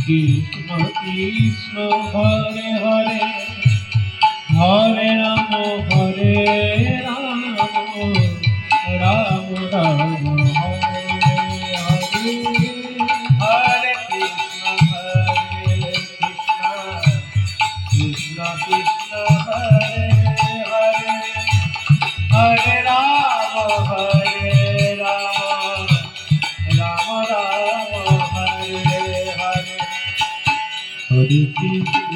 Krishna Krishna Hare Hare Hare Ram Ram Ram Hare Hare Hare Krishna Krishna Krishna Hare Hare Hare Ram Ram Ram Hare Hare Hare Krishna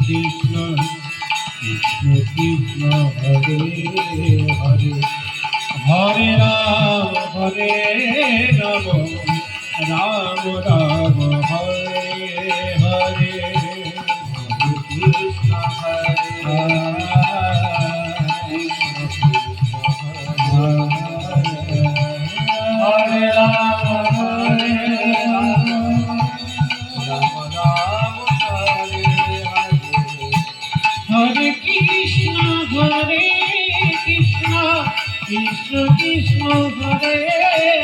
Krishna Krishna Krishna Hare Hare Hare Ram Ram Ram Hare Hare Krishna Hare Ram Hare Krishna Krishna Krishna Hare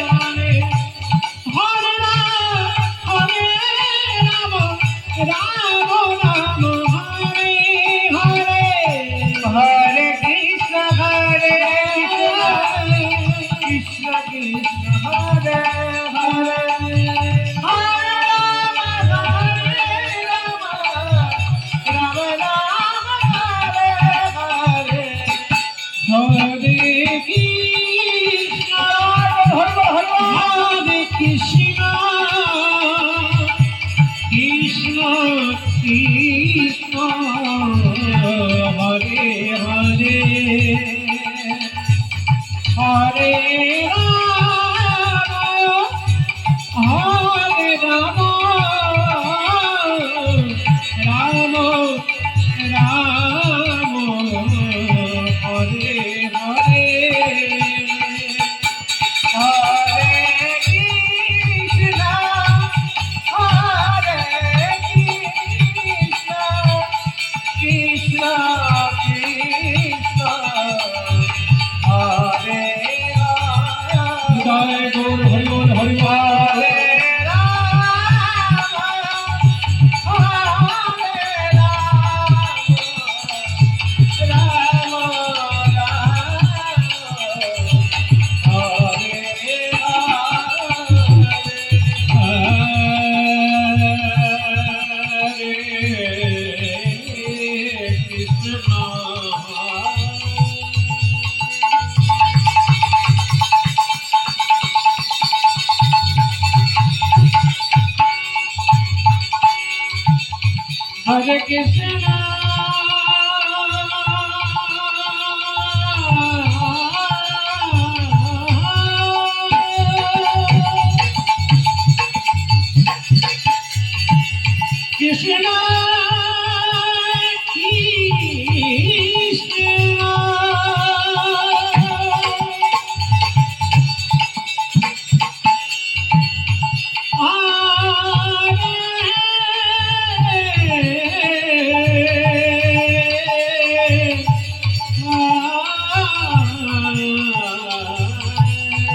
Hare Hare Ram Ram Ram Hare Hare Hare Krishna Krishna Krishna Hare Hare Krishna Krishna Krishna Hare Hare Hare Ram Ram Ram Hare Hare Hare Krishna Krishna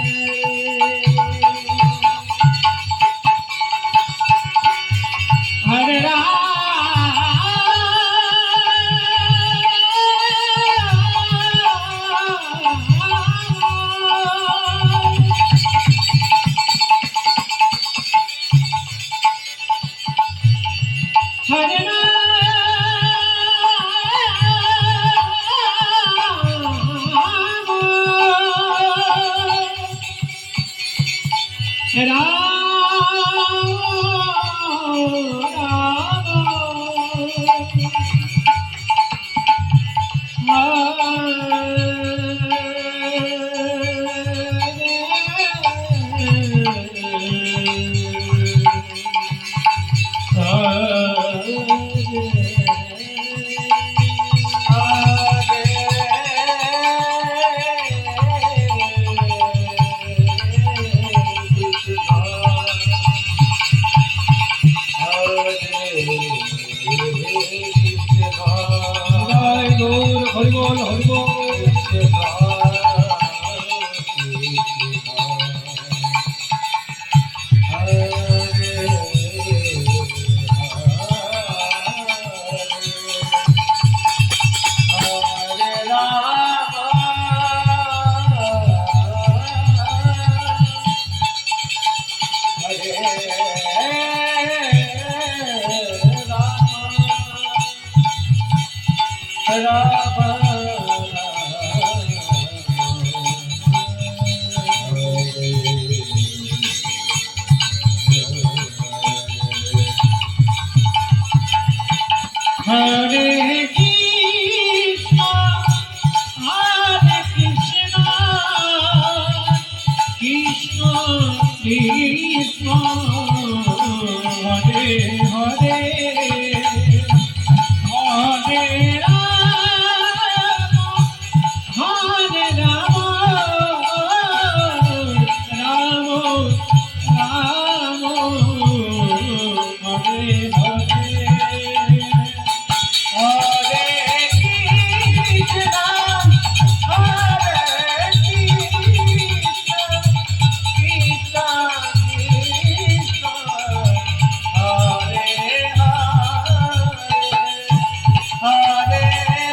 Hari ball Hari ball. Hare Krishna, Hare Krishna, Krishna Krishna, Hare Hare, Hare Rama, Hare Rama, Rama Rama, Hare Hare. Hare Krishna, Hare Krishna, Krishna Krishna, Hare Hare, Hare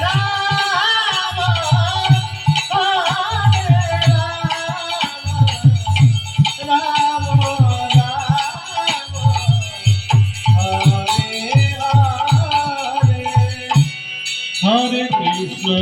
Rama, Hare Rama, Rama Rama, Hare Hare. Hare Krishna,